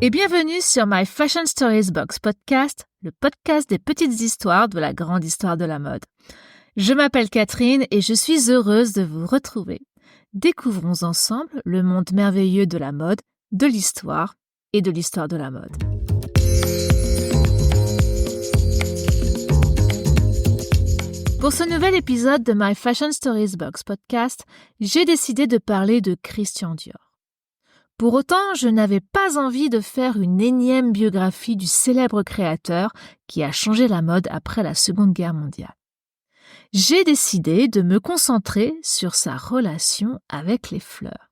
Et bienvenue sur My Fashion Stories Box Podcast, le podcast des petites histoires de la grande histoire de la mode. Je m'appelle Catherine et je suis heureuse de vous retrouver. Découvrons ensemble le monde merveilleux de la mode, de l'histoire et de l'histoire de la mode. Pour ce nouvel épisode de My Fashion Stories Box Podcast, j'ai décidé de parler de Christian Dior. Pour autant, je n'avais pas envie de faire une énième biographie du célèbre créateur qui a changé la mode après la Seconde Guerre mondiale. J'ai décidé de me concentrer sur sa relation avec les fleurs.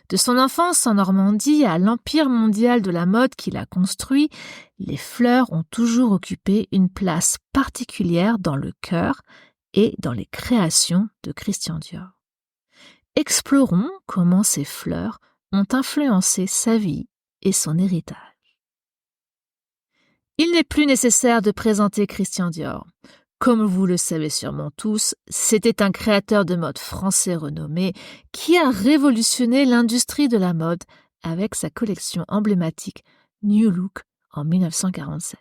De son enfance en Normandie à l'empire mondial de la mode qu'il a construit, les fleurs ont toujours occupé une place particulière dans le cœur et dans les créations de Christian Dior. Explorons comment ces fleurs ont influencé sa vie et son héritage. Il n'est plus nécessaire de présenter Christian Dior. Comme vous le savez sûrement tous, c'était un créateur de mode français renommé qui a révolutionné l'industrie de la mode avec sa collection emblématique New Look en 1947.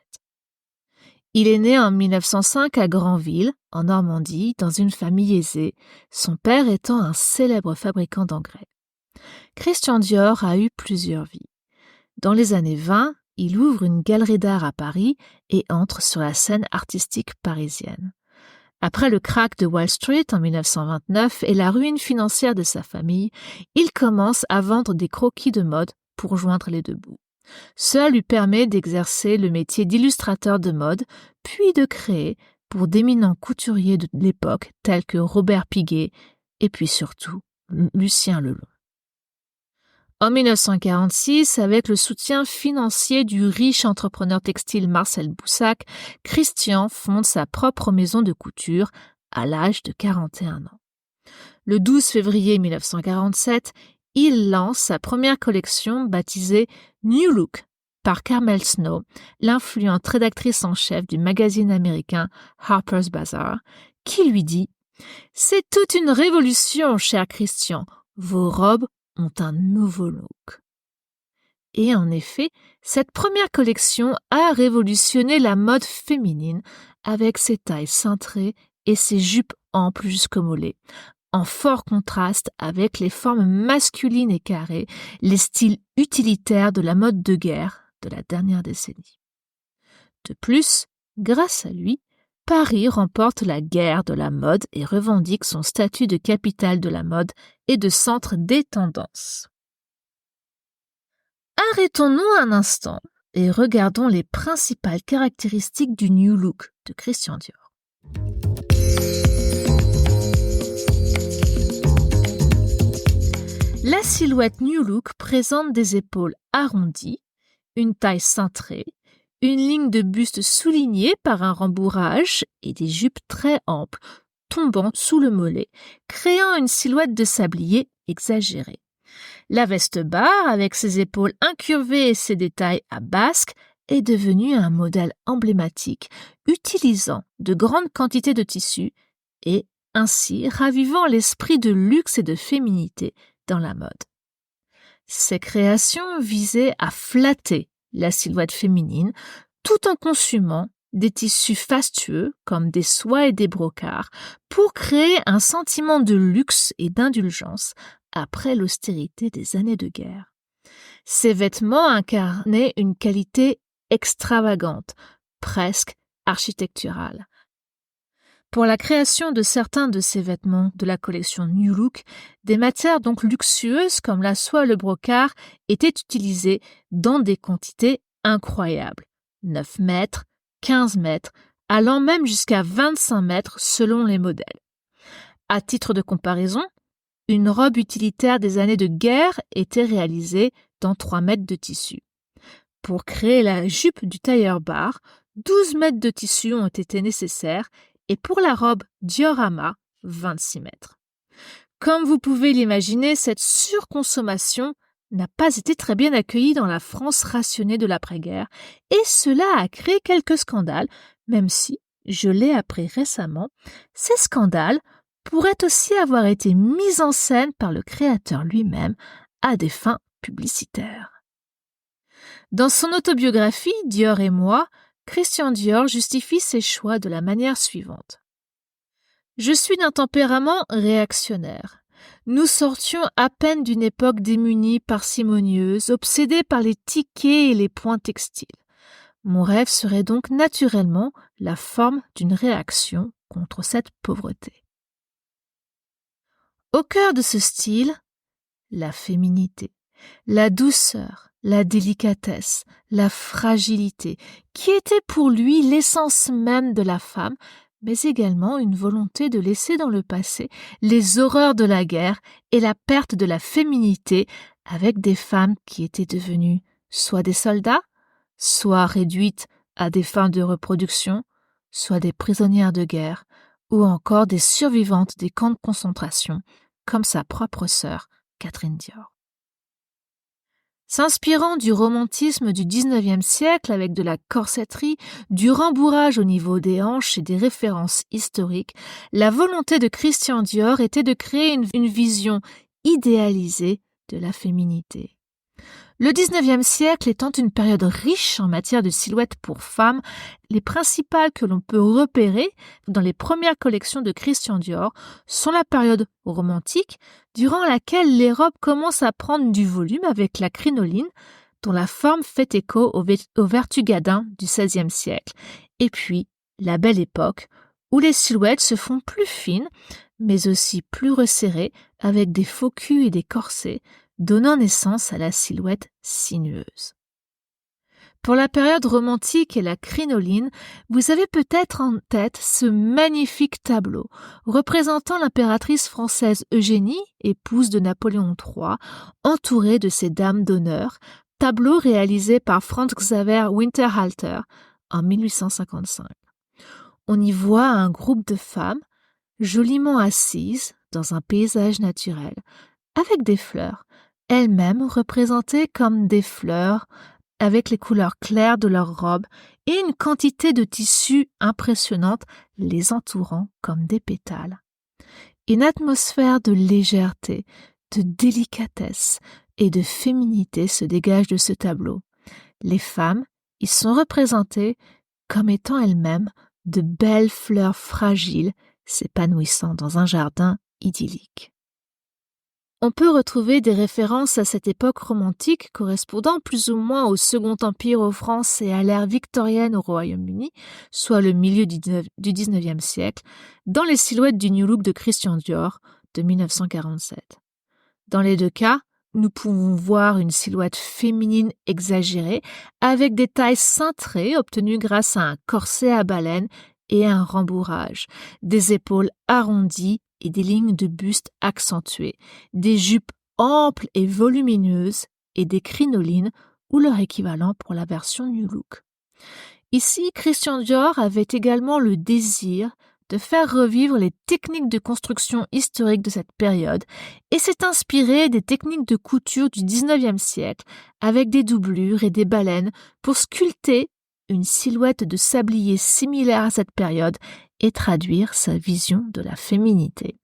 Il est né en 1905 à Granville, en Normandie, dans une famille aisée, son père étant un célèbre fabricant d'engrais. Christian Dior a eu plusieurs vies. Dans les années 20, il ouvre une galerie d'art à Paris et entre sur la scène artistique parisienne. Après le krach de Wall Street en 1929 et la ruine financière de sa famille, il commence à vendre des croquis de mode pour joindre les deux bouts. Cela lui permet d'exercer le métier d'illustrateur de mode, puis de créer pour d'éminents couturiers de l'époque tels que Robert Piguet et puis surtout Lucien Lelon. En 1946, avec le soutien financier du riche entrepreneur textile Marcel Boussac, Christian fonde sa propre maison de couture à l'âge de 41 ans. Le 12 février 1947, il lance sa première collection baptisée New Look par Carmel Snow, l'influente rédactrice en chef du magazine américain Harper's Bazaar, qui lui dit « C'est toute une révolution, cher Christian, vos robes ont un nouveau look. » Et en effet, cette première collection a révolutionné la mode féminine avec ses tailles cintrées et ses jupes amples jusqu'au mollet, en fort contraste avec les formes masculines et carrées, les styles utilitaires de la mode de guerre de la dernière décennie. De plus, grâce à lui, Paris remporte la guerre de la mode et revendique son statut de capitale de la mode et de centre des tendances. Arrêtons-nous un instant et regardons les principales caractéristiques du New Look de Christian Dior. La silhouette New Look présente des épaules arrondies, une taille cintrée, une ligne de buste soulignée par un rembourrage et des jupes très amples, tombant sous le mollet, créant une silhouette de sablier exagérée. La veste barre, avec ses épaules incurvées et ses détails à basque, est devenue un modèle emblématique, utilisant de grandes quantités de tissus et ainsi ravivant l'esprit de luxe et de féminité dans la mode. Ces créations visaient à flatter la silhouette féminine, tout en consumant des tissus fastueux comme des soies et des brocarts pour créer un sentiment de luxe et d'indulgence après l'austérité des années de guerre. Ces vêtements incarnaient une qualité extravagante, presque architecturale. Pour la création de certains de ces vêtements de la collection New Look, des matières donc luxueuses comme la soie et le brocart étaient utilisées dans des quantités incroyables, 9 mètres, 15 mètres, allant même jusqu'à 25 mètres selon les modèles. À titre de comparaison, une robe utilitaire des années de guerre était réalisée dans 3 mètres de tissu. Pour créer la jupe du tailleur bar, 12 mètres de tissu ont été nécessaires et pour la robe diorama, 26 mètres. Comme vous pouvez l'imaginer, cette surconsommation n'a pas été très bien accueillie dans la France rationnée de l'après-guerre et cela a créé quelques scandales, même si, je l'ai appris récemment, ces scandales pourraient aussi avoir été mis en scène par le créateur lui-même à des fins publicitaires. Dans son autobiographie « Dior et moi », Christian Dior justifie ses choix de la manière suivante. « Je suis d'un tempérament réactionnaire. Nous sortions à peine d'une époque démunie, parcimonieuse, obsédée par les tickets et les points textiles. Mon rêve serait donc naturellement la forme d'une réaction contre cette pauvreté. » Au cœur de ce style, la féminité, la douceur, la délicatesse, la fragilité, qui était pour lui l'essence même de la femme, mais également une volonté de laisser dans le passé les horreurs de la guerre et la perte de la féminité avec des femmes qui étaient devenues soit des soldats, soit réduites à des fins de reproduction, soit des prisonnières de guerre, ou encore des survivantes des camps de concentration, comme sa propre sœur, Catherine Dior. S'inspirant du romantisme du XIXe siècle avec de la corsetterie, du rembourrage au niveau des hanches et des références historiques, la volonté de Christian Dior était de créer une vision idéalisée de la féminité. Le XIXe siècle étant une période riche en matière de silhouettes pour femmes, les principales que l'on peut repérer dans les premières collections de Christian Dior sont la période romantique, durant laquelle les robes commencent à prendre du volume avec la crinoline, dont la forme fait écho au vertugadin du XVIe siècle, et puis la Belle Époque, où les silhouettes se font plus fines, mais aussi plus resserrées, avec des faux culs et des corsets, donnant naissance à la silhouette sinueuse. Pour la période romantique et la crinoline, vous avez peut-être en tête ce magnifique tableau représentant l'impératrice française Eugénie, épouse de Napoléon III, entourée de ses dames d'honneur, tableau réalisé par Franz Xaver Winterhalter en 1855. On y voit un groupe de femmes joliment assises dans un paysage naturel, avec des fleurs, elles-mêmes représentées comme des fleurs avec les couleurs claires de leurs robes et une quantité de tissu impressionnante les entourant comme des pétales. Une atmosphère de légèreté, de délicatesse et de féminité se dégage de ce tableau. Les femmes y sont représentées comme étant elles-mêmes de belles fleurs fragiles s'épanouissant dans un jardin idyllique. On peut retrouver des références à cette époque romantique correspondant plus ou moins au Second Empire aux France et à l'ère victorienne au Royaume-Uni, soit le milieu du XIXe siècle, dans les silhouettes du New Look de Christian Dior de 1947. Dans les deux cas, nous pouvons voir une silhouette féminine exagérée avec des tailles cintrées obtenues grâce à un corset à baleine et un rembourrage, des épaules arrondies et des lignes de buste accentuées, des jupes amples et volumineuses et des crinolines ou leur équivalent pour la version New Look. Ici, Christian Dior avait également le désir de faire revivre les techniques de construction historiques de cette période et s'est inspiré des techniques de couture du XIXe siècle avec des doublures et des baleines pour sculpter une silhouette de sablier similaire à cette période et traduire sa vision de la féminité.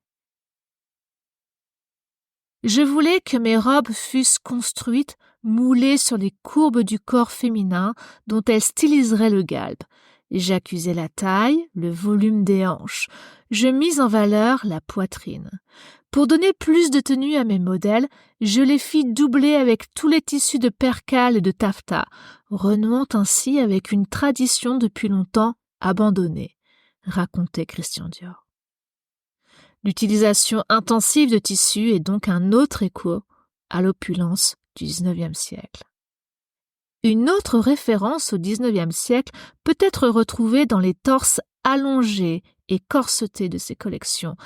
Je voulais que mes robes fussent construites, moulées sur les courbes du corps féminin dont elles styliseraient le galbe. J'accusais la taille, le volume des hanches. Je mis en valeur la poitrine. Pour donner plus de tenue à mes modèles, je les fis doubler avec tous les tissus de percale et de taffetas, renouant ainsi avec une tradition depuis longtemps abandonnée, racontait Christian Dior. L'utilisation intensive de tissus est donc un autre écho à l'opulence du XIXe siècle. Une autre référence au XIXe siècle peut être retrouvée dans les torses allongés et corsetés de ces collections,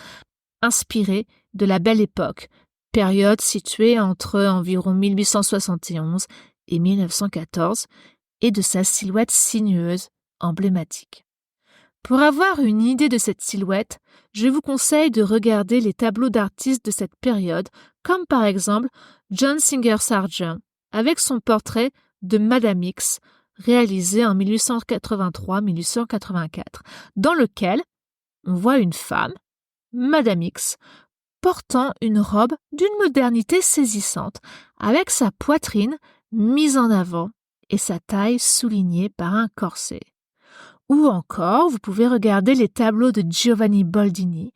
inspirées de la Belle Époque, période située entre environ 1871 et 1914, et de sa silhouette sinueuse emblématique. Pour avoir une idée de cette silhouette, je vous conseille de regarder les tableaux d'artistes de cette période, comme par exemple John Singer Sargent, avec son portrait de Madame X, réalisé en 1883-1884, dans lequel on voit une femme, Madame X, portant une robe d'une modernité saisissante, avec sa poitrine mise en avant et sa taille soulignée par un corset. Ou encore, vous pouvez regarder les tableaux de Giovanni Boldini,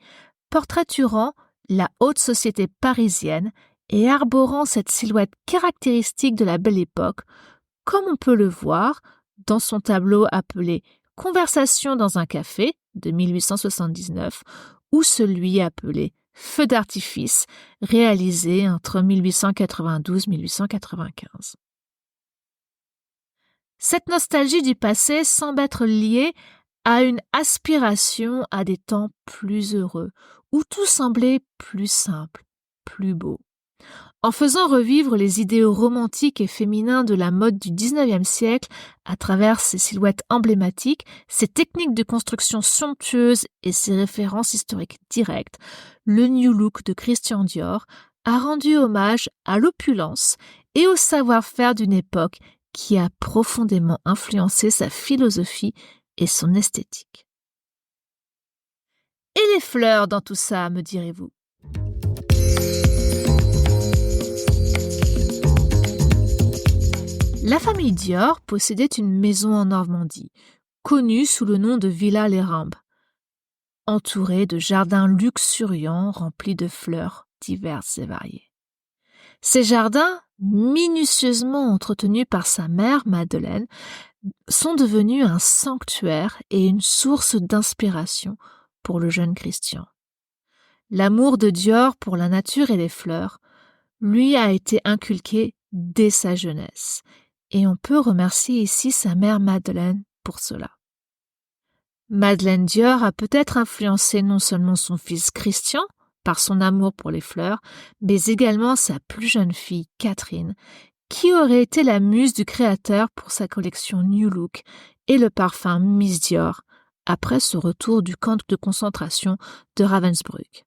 portraiturant la haute société parisienne et arborant cette silhouette caractéristique de la Belle Époque, comme on peut le voir dans son tableau appelé « Conversation dans un café » de 1879 ou celui appelé « Feu d'artifice » réalisé entre 1892 et 1895. Cette nostalgie du passé semble être liée à une aspiration à des temps plus heureux, où tout semblait plus simple, plus beau. En faisant revivre les idéaux romantiques et féminins de la mode du XIXe siècle à travers ses silhouettes emblématiques, ses techniques de construction somptueuses et ses références historiques directes, le New Look de Christian Dior a rendu hommage à l'opulence et au savoir-faire d'une époque qui a profondément influencé sa philosophie et son esthétique. Et les fleurs dans tout ça, me direz-vous ? La famille Dior possédait une maison en Normandie, connue sous le nom de Villa Les Rimbes, entourée de jardins luxuriants remplis de fleurs diverses et variées. Ces jardins, minutieusement entretenus par sa mère Madeleine, sont devenus un sanctuaire et une source d'inspiration pour le jeune Christian. L'amour de Dior pour la nature et les fleurs lui a été inculqué dès sa jeunesse, et on peut remercier ici sa mère Madeleine pour cela. Madeleine Dior a peut-être influencé non seulement son fils Christian par son amour pour les fleurs, mais également sa plus jeune fille Catherine, qui aurait été la muse du créateur pour sa collection New Look et le parfum Miss Dior, après ce retour du camp de concentration de Ravensbrück.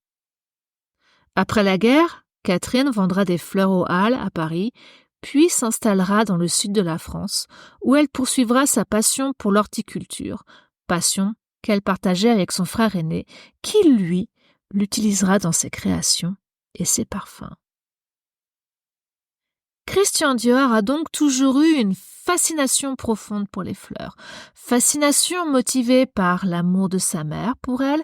Après la guerre, Catherine vendra des fleurs aux Halles à Paris, puis s'installera dans le sud de la France, où elle poursuivra sa passion pour l'horticulture, passion qu'elle partageait avec son frère aîné, qui, lui, l'utilisera dans ses créations et ses parfums. Christian Dior a donc toujours eu une fascination profonde pour les fleurs, fascination motivée par l'amour de sa mère pour elle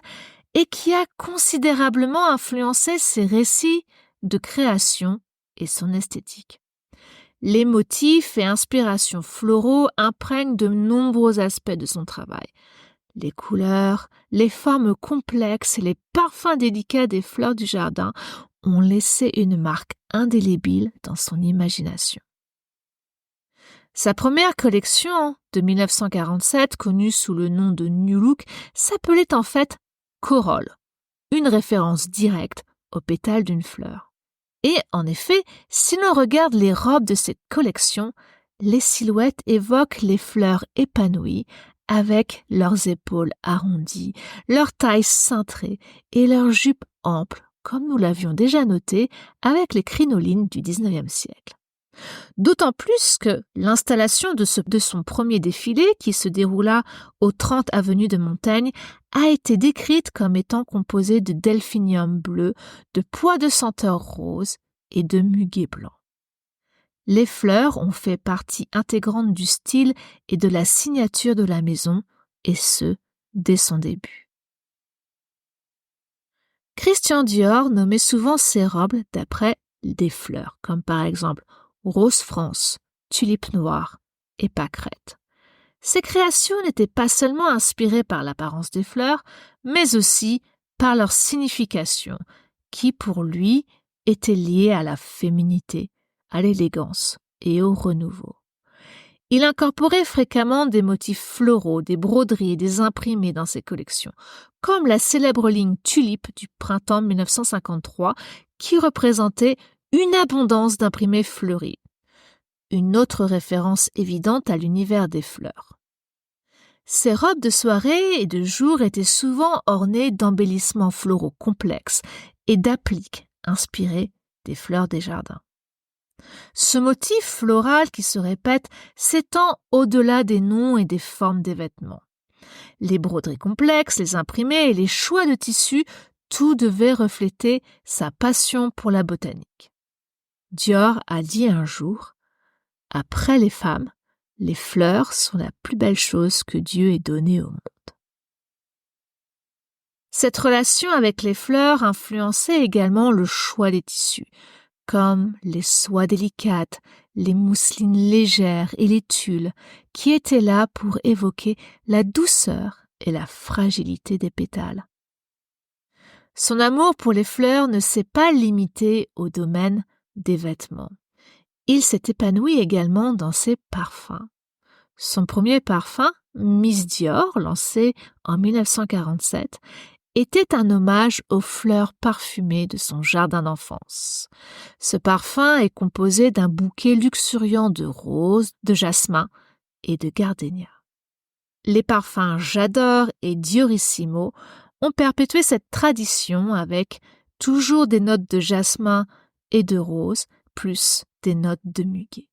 et qui a considérablement influencé ses récits de création et son esthétique. Les motifs et inspirations floraux imprègnent de nombreux aspects de son travail. Les couleurs, les formes complexes et les parfums délicats des fleurs du jardin ont laissé une marque indélébile dans son imagination. Sa première collection, de 1947, connue sous le nom de New Look, s'appelait en fait Corolle, une référence directe aux pétales d'une fleur. Et en effet, si l'on regarde les robes de cette collection, les silhouettes évoquent les fleurs épanouies avec leurs épaules arrondies, leur taille cintrée et leurs jupes amples, comme nous l'avions déjà noté avec les crinolines du XIXe siècle. D'autant plus que l'installation de son premier défilé, qui se déroula au 30 avenue de Montaigne, a été décrite comme étant composée de delphinium bleu, de pois de senteur rose et de muguet blanc. Les fleurs ont fait partie intégrante du style et de la signature de la maison, et ce, dès son début. Christian Dior nommait souvent ses robes d'après des fleurs, comme par exemple Rose France, Tulipe Noire et Pâquerette. Ces créations n'étaient pas seulement inspirées par l'apparence des fleurs, mais aussi par leur signification, qui pour lui était liée à la féminité, à l'élégance et au renouveau. Il incorporait fréquemment des motifs floraux, des broderies et des imprimés dans ses collections, comme la célèbre ligne Tulipe du printemps 1953 qui représentait une abondance d'imprimés fleuris. Une autre référence évidente à l'univers des fleurs. Ces robes de soirée et de jour étaient souvent ornées d'embellissements floraux complexes et d'appliques inspirées des fleurs des jardins. Ce motif floral qui se répète s'étend au-delà des noms et des formes des vêtements. Les broderies complexes, les imprimés et les choix de tissus, tout devait refléter sa passion pour la botanique. Dior a dit un jour « Après les femmes, Les fleurs sont la plus belle chose que Dieu ait donnée au monde. Cette relation avec les fleurs influençait également le choix des tissus, comme les soies délicates, les mousselines légères et les tulles, qui étaient là pour évoquer la douceur et la fragilité des pétales. Son amour pour les fleurs ne s'est pas limité au domaine des vêtements. Il s'est épanoui également dans ses parfums. Son premier parfum, Miss Dior, lancé en 1947, était un hommage aux fleurs parfumées de son jardin d'enfance. Ce parfum est composé d'un bouquet luxuriant de roses, de jasmin et de gardénia. Les parfums J'adore et Diorissimo ont perpétué cette tradition avec toujours des notes de jasmin et de rose, plus des notes de muguet.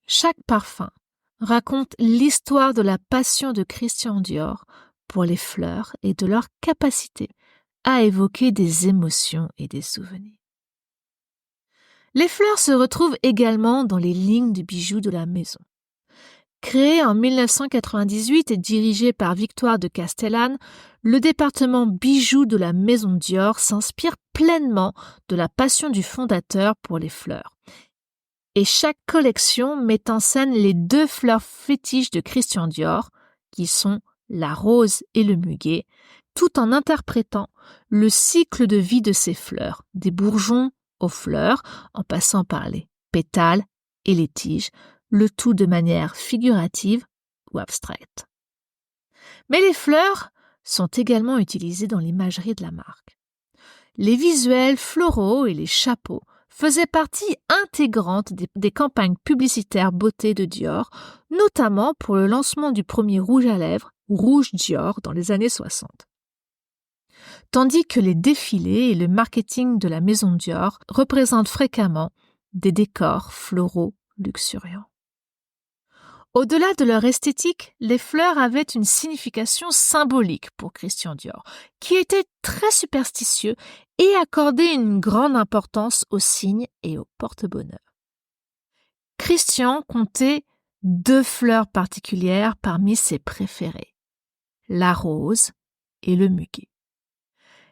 Chaque parfum raconte l'histoire de la passion de Christian Dior pour les fleurs et de leur capacité à évoquer des émotions et des souvenirs. Les fleurs se retrouvent également dans les lignes de bijoux de la maison. Créé en 1998 et dirigé par Victoire de Castellane, le département bijoux de la maison Dior s'inspire pleinement de la passion du fondateur pour les fleurs. Et chaque collection met en scène les deux fleurs fétiches de Christian Dior, qui sont la rose et le muguet, tout en interprétant le cycle de vie de ces fleurs, des bourgeons aux fleurs, en passant par les pétales et les tiges, le tout de manière figurative ou abstraite. Mais les fleurs sont également utilisées dans l'imagerie de la marque. Les visuels floraux et les chapeaux faisaient partie intégrante des campagnes publicitaires beauté de Dior, notamment pour le lancement du premier rouge à lèvres, Rouge Dior, dans les années 60. Tandis que les défilés et le marketing de la maison Dior représentent fréquemment des décors floraux luxuriants. Au-delà de leur esthétique, les fleurs avaient une signification symbolique pour Christian Dior, qui était très superstitieux et accordait une grande importance aux signes et aux porte-bonheur. Christian comptait 2 fleurs particulières parmi ses préférées, la rose et le muguet.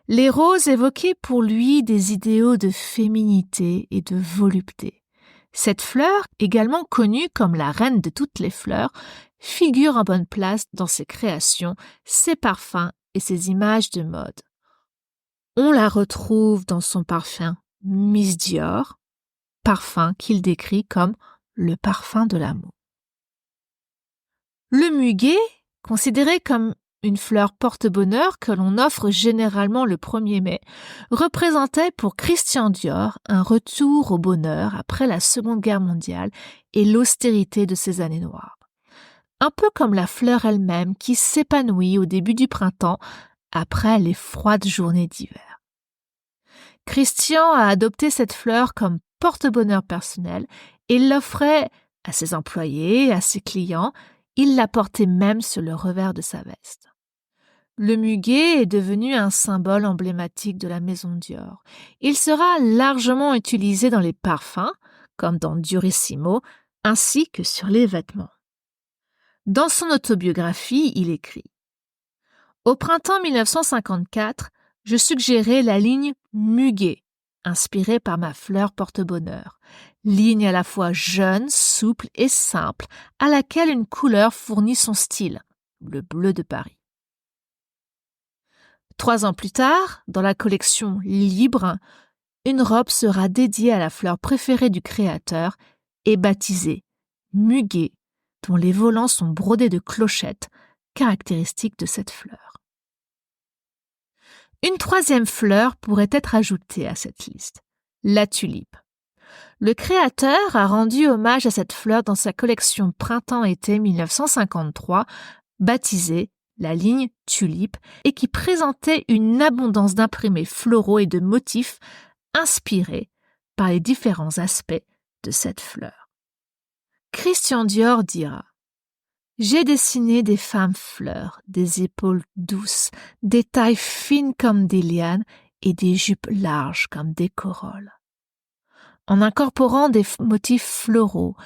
Les roses évoquaient pour lui des idéaux de féminité et de volupté. Cette fleur, également connue comme la reine de toutes les fleurs, figure en bonne place dans ses créations, ses parfums et ses images de mode. On la retrouve dans son parfum Miss Dior, parfum qu'il décrit comme le parfum de l'amour. Le muguet, considéré comme une fleur porte-bonheur que l'on offre généralement le 1er mai, représentait pour Christian Dior un retour au bonheur après la Seconde Guerre mondiale et l'austérité de ces années noires. Un peu comme la fleur elle-même qui s'épanouit au début du printemps après les froides journées d'hiver. Christian a adopté cette fleur comme porte-bonheur personnel et l'offrait à ses employés, à ses clients. Il la portait même sur le revers de sa veste. Le muguet est devenu un symbole emblématique de la maison Dior. Il sera largement utilisé dans les parfums, comme dans Diorissimo, ainsi que sur les vêtements. Dans son autobiographie, il écrit « Au printemps 1954, je suggérais la ligne muguet, inspirée par ma fleur porte-bonheur. Ligne à la fois jeune, souple et simple, à laquelle une couleur fournit son style, le bleu de Paris. » 3 ans plus tard, dans la collection Libre, une robe sera dédiée à la fleur préférée du créateur et baptisée muguet, dont les volants sont brodés de clochettes, caractéristiques de cette fleur. Une 3e fleur pourrait être ajoutée à cette liste, la tulipe. Le créateur a rendu hommage à cette fleur dans sa collection Printemps-été 1953, baptisée la ligne Tulipe, et qui présentait une abondance d'imprimés floraux et de motifs inspirés par les différents aspects de cette fleur. Christian Dior dira « J'ai dessiné des femmes fleurs, des épaules douces, des tailles fines comme des lianes et des jupes larges comme des corolles. En incorporant des motifs floraux,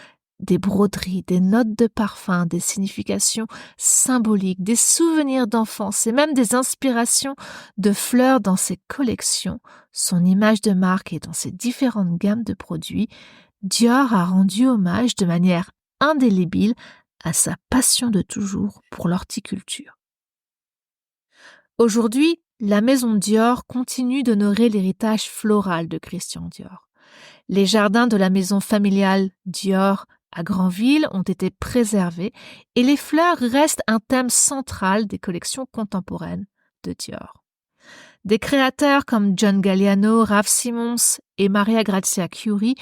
des broderies, des notes de parfum, des significations symboliques, des souvenirs d'enfance et même des inspirations de fleurs dans ses collections, son image de marque et dans ses différentes gammes de produits, Dior a rendu hommage de manière indélébile à sa passion de toujours pour l'horticulture. Aujourd'hui, la maison Dior continue d'honorer l'héritage floral de Christian Dior. Les jardins de la maison familiale Dior à Granville ont été préservés et les fleurs restent un thème central des collections contemporaines de Dior. Des créateurs comme John Galliano, Raf Simons et Maria Grazia Chiuri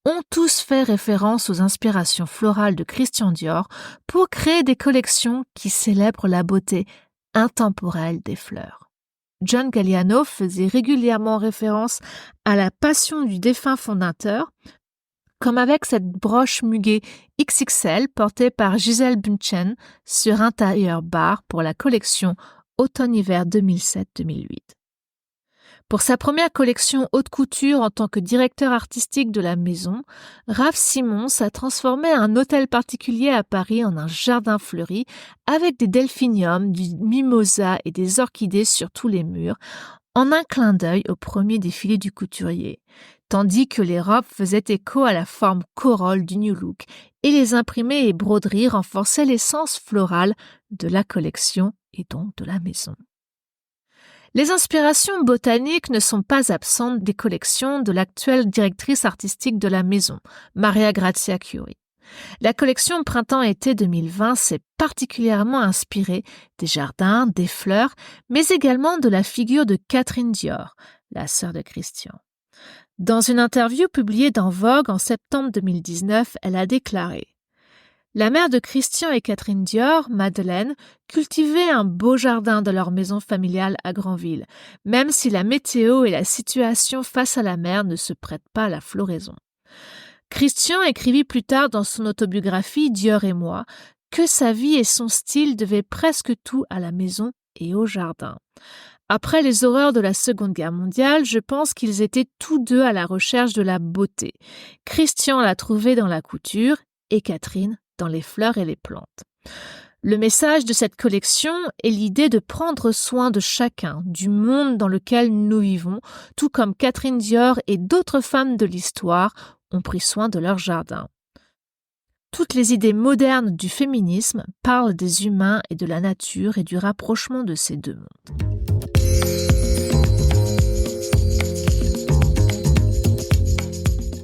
ont tous fait référence aux inspirations florales de Christian Dior pour créer des collections qui célèbrent la beauté intemporelle des fleurs. John Galliano faisait régulièrement référence à la passion du défunt fondateur, comme avec cette broche muguet XXL portée par Gisèle Bündchen sur un tailleur bar pour la collection automne-hiver 2007-2008. Pour sa première collection haute couture en tant que directeur artistique de la maison, Raf Simons a transformé un hôtel particulier à Paris en un jardin fleuri avec des delphiniums, du mimosa et des orchidées sur tous les murs, en un clin d'œil au premier défilé du couturier, tandis que les robes faisaient écho à la forme corolle du New Look et les imprimés et broderies renforçaient l'essence florale de la collection et donc de la maison. Les inspirations botaniques ne sont pas absentes des collections de l'actuelle directrice artistique de la maison, Maria Grazia Chiuri. La collection Printemps-été 2020 s'est particulièrement inspirée des jardins, des fleurs, mais également de la figure de Catherine Dior, la sœur de Christian. Dans une interview publiée dans Vogue en septembre 2019, elle a déclaré « La mère de Christian et Catherine Dior, Madeleine, cultivaient un beau jardin de leur maison familiale à Granville, même si la météo et la situation face à la mer ne se prêtent pas à la floraison. Christian écrivit plus tard dans son autobiographie Dior et moi que sa vie et son style devaient presque tout à la maison et au jardin. Après les horreurs de la Seconde Guerre mondiale, je pense qu'ils étaient tous deux à la recherche de la beauté. Christian l'a trouvée dans la couture et Catherine dans les fleurs et les plantes. Le message de cette collection est l'idée de prendre soin de chacun, du monde dans lequel nous vivons, tout comme Catherine Dior et d'autres femmes de l'histoire ont pris soin de leur jardin. Toutes les idées modernes du féminisme parlent des humains et de la nature et du rapprochement de ces deux mondes.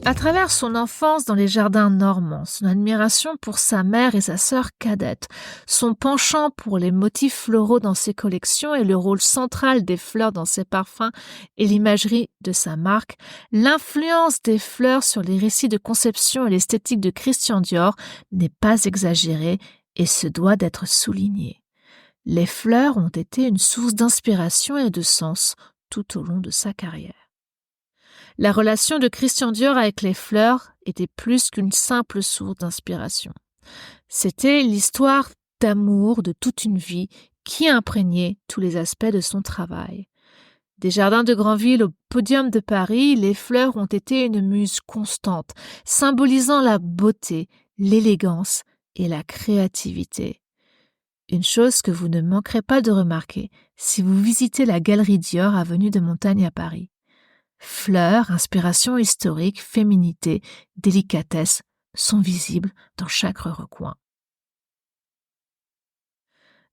À travers son enfance dans les jardins normands, son admiration pour sa mère et sa sœur cadette, son penchant pour les motifs floraux dans ses collections et le rôle central des fleurs dans ses parfums et l'imagerie de sa marque, l'influence des fleurs sur les récits de conception et l'esthétique de Christian Dior n'est pas exagérée et se doit d'être soulignée. Les fleurs ont été une source d'inspiration et de sens tout au long de sa carrière. La relation de Christian Dior avec les fleurs était plus qu'une simple source d'inspiration. C'était l'histoire d'amour de toute une vie qui imprégnait tous les aspects de son travail. Des jardins de Granville au podium de Paris, les fleurs ont été une muse constante, symbolisant la beauté, l'élégance et la créativité. Une chose que vous ne manquerez pas de remarquer si vous visitez la galerie Dior avenue de Montaigne à Paris. Fleurs, inspiration historique, féminité, délicatesse sont visibles dans chaque recoin.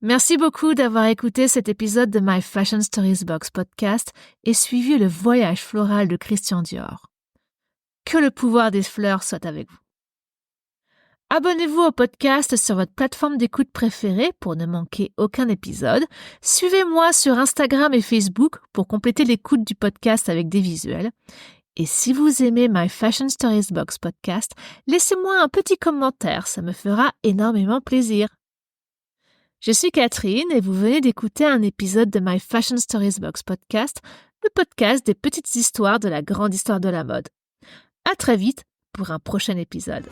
Merci beaucoup d'avoir écouté cet épisode de My Fashion Stories Box podcast et suivi le voyage floral de Christian Dior. Que le pouvoir des fleurs soit avec vous. Abonnez-vous au podcast sur votre plateforme d'écoute préférée pour ne manquer aucun épisode. Suivez-moi sur Instagram et Facebook pour compléter l'écoute du podcast avec des visuels. Et si vous aimez My Fashion Stories Box podcast, laissez-moi un petit commentaire, ça me fera énormément plaisir. Je suis Catherine et vous venez d'écouter un épisode de My Fashion Stories Box podcast, le podcast des petites histoires de la grande histoire de la mode. À très vite pour un prochain épisode.